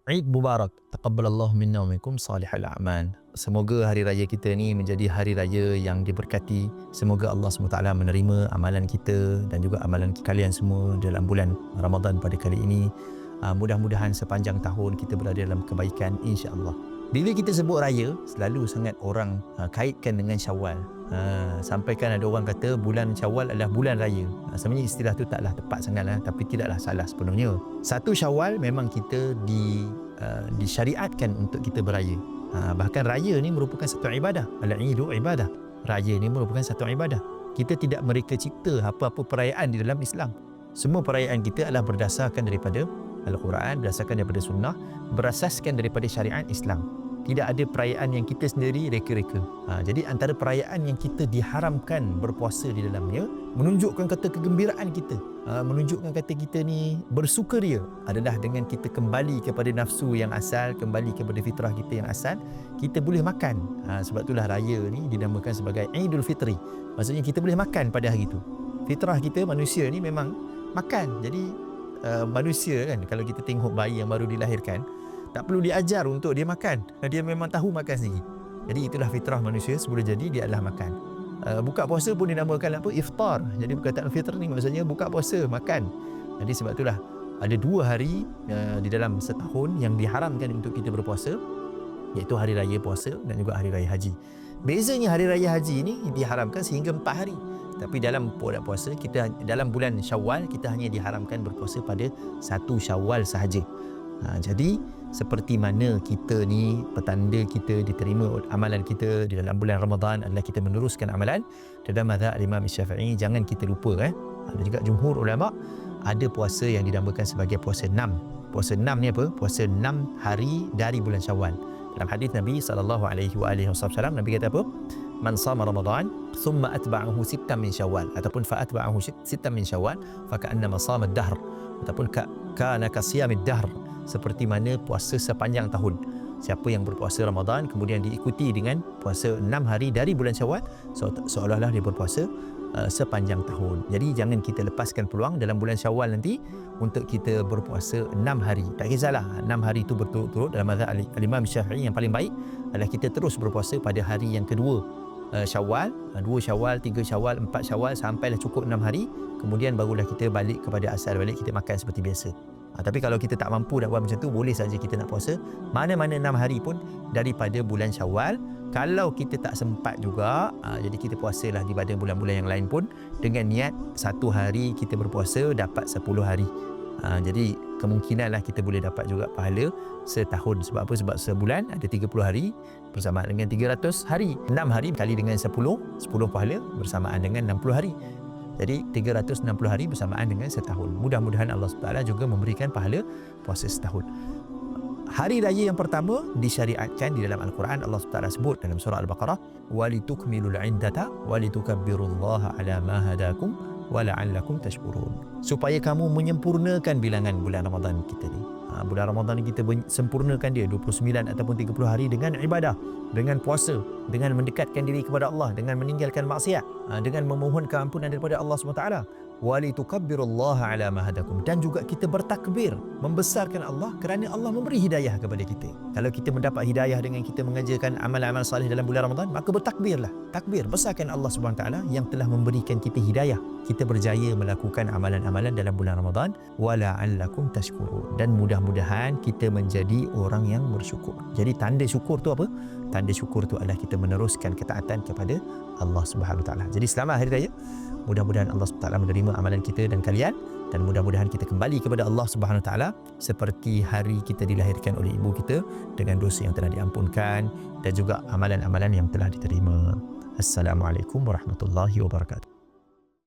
Eid Mubarak, taqabbalallahu minna wa minkum salihal a'mal. Semoga hari raya kita ni menjadi hari raya yang diberkati. Semoga Allah SWT menerima amalan kita dan juga amalan kalian semua dalam bulan Ramadan pada kali ini. Mudah-mudahan sepanjang tahun kita berada dalam kebaikan, insya-Allah. Bila kita sebut raya, selalu sangat orang kaitkan dengan Syawal. Sampaikan ada orang kata bulan Syawal adalah bulan raya. Sebenarnya istilah tu taklah tepat sangatlah, tapi tidaklah salah sepenuhnya. 1 Syawal memang kita disyariatkan untuk kita beraya. Bahkan raya ni merupakan satu ibadah. Al-Eidu ibadah. Raya ni merupakan satu ibadah. Kita tidak mereka cipta apa-apa perayaan di dalam Islam. Semua perayaan kita adalah berdasarkan daripada Al-Quran, berdasarkan daripada sunnah, berasaskan daripada syariat Islam. Tidak ada perayaan yang kita sendiri reka-reka. Jadi antara perayaan yang kita diharamkan berpuasa di dalamnya, menunjukkan kata kegembiraan kita, menunjukkan kata kita ni bersukaria, adalah dengan kita kembali kepada nafsu yang asal, kembali kepada fitrah kita yang asal, kita boleh makan. Sebab itulah raya ni dinamakan sebagai Aidul Fitri. Maksudnya kita boleh makan pada hari itu. Fitrah kita manusia ni memang makan. Jadi manusia kan, kalau kita tengok bayi yang baru dilahirkan, tak perlu diajar untuk dia makan. Dia memang tahu makan sendiri. Jadi itulah fitrah manusia, sebelum jadi dia adalah makan. Buka puasa pun dinamakan apa? Iftar. Jadi perkataan fitr ni maksudnya buka puasa, makan. Jadi sebab itulah ada 2 hari di dalam setahun yang diharamkan untuk kita berpuasa, iaitu hari raya puasa dan juga hari raya haji. Bezanya hari raya haji ni diharamkan sehingga 4 hari. Tapi dalam puasa kita, dalam bulan Syawal, kita hanya diharamkan berpuasa pada 1 Syawal sahaja. Jadi seperti mana kita ni, petanda kita diterima amalan kita di dalam bulan Ramadan adalah kita meneruskan amalan dalam mazhab Imam Syafi'i. Jangan kita lupa ada juga jumhur ulama ada puasa yang dinamakan sebagai puasa 6. Puasa 6 ni apa? Puasa 6 hari dari bulan Syawal. Dalam hadis Nabi SAW, Nabi kata apa? Man sama Ramadan thumma atba'ahu 6 min Syawal, ataupun fa atba'ahu 6 min Syawal fa ka'annama sama ad-dahr, ataupun kana ka siyamid dahr, seperti mana puasa sepanjang tahun. Siapa yang berpuasa Ramadan kemudian diikuti dengan puasa 6 hari dari bulan Syawal, seolah-olah dia berpuasa sepanjang tahun. Jadi jangan kita lepaskan peluang dalam bulan Syawal nanti untuk kita berpuasa 6 hari. Tak kisahlah 6 hari itu berturut-turut. Dalam mazhab Imam Syafi'i yang paling baik adalah kita terus berpuasa pada hari yang kedua Syawal, 2 Syawal, 3 Syawal, 4 Syawal, sampailah cukup 6 hari. Kemudian barulah kita balik kepada asal balik, kita makan seperti biasa. Tapi kalau kita tak mampu nak buat macam tu, boleh saja kita nak puasa mana-mana 6 hari pun daripada bulan Syawal. Kalau kita tak sempat juga, jadi kita puasalah di pada bulan-bulan yang lain pun dengan niat 1 hari kita berpuasa dapat 10 hari. Jadi kemungkinanlah kita boleh dapat juga pahala setahun. Sebab apa? Sebab sebulan ada 30 hari bersamaan dengan 300 hari. 6 hari kali dengan 10 pahala bersamaan dengan 60 hari. Jadi 360 hari bersamaan dengan setahun. Mudah-mudahan Allah SWT juga memberikan pahala puasa setahun. Hari raya yang pertama disyariatkan di dalam Al-Quran. Allah SWT sebut dalam surah Al-Baqarah, walitukmilul iddata walitukabbirullaha ala ma hadakum wala'allakum tashkurun. Supaya kamu menyempurnakan bilangan bulan Ramadan kita ni. Bulan Ramadan ni kita sempurnakan dia 29 ataupun 30 hari dengan ibadah, dengan puasa, dengan mendekatkan diri kepada Allah, dengan meninggalkan maksiat, dengan memohon keampunan daripada Allah SWT. Walitukabbirullaha ala ma hadakum, dan juga kita bertakbir, membesarkan Allah kerana Allah memberi hidayah kepada kita. Kalau kita mendapat hidayah dengan kita mengajarkan amal-amal salih dalam bulan Ramadan, maka bertakbirlah. Takbir, besarkan Allah SWT yang telah memberikan kita hidayah. Kita berjaya melakukan amalan-amalan dalam bulan Ramadan. Wala'allakum tashkurun, dan mudah-mudahan kita menjadi orang yang bersyukur. Jadi tanda syukur tu apa? Tanda syukur tu adalah kita meneruskan ketaatan kepada Allah SWT. Jadi selamat Hari Raya. Mudah-mudahan Allah SWT menerima amalan kita dan kalian, dan mudah-mudahan kita kembali kepada Allah SWT seperti hari kita dilahirkan oleh ibu kita, dengan dosa yang telah diampunkan dan juga amalan-amalan yang telah diterima. Assalamualaikum warahmatullahi wabarakatuh.